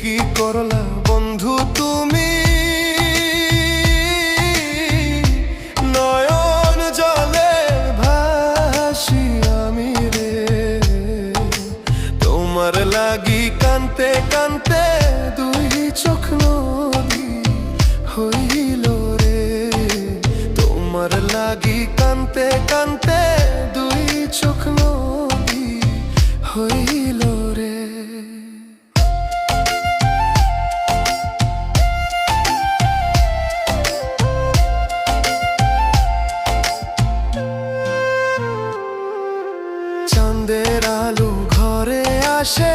কি করলা বন্ধু তুমি, নয়ন জলে ভাসি আমি রে। তোমার লাগি কানতে কানতে দুই চোখ নদী হইল রে। তোমার লাগি কানতে কানতে দুই চোখ নদী হইল রে। চাঁদের আলো ঘরে আসে,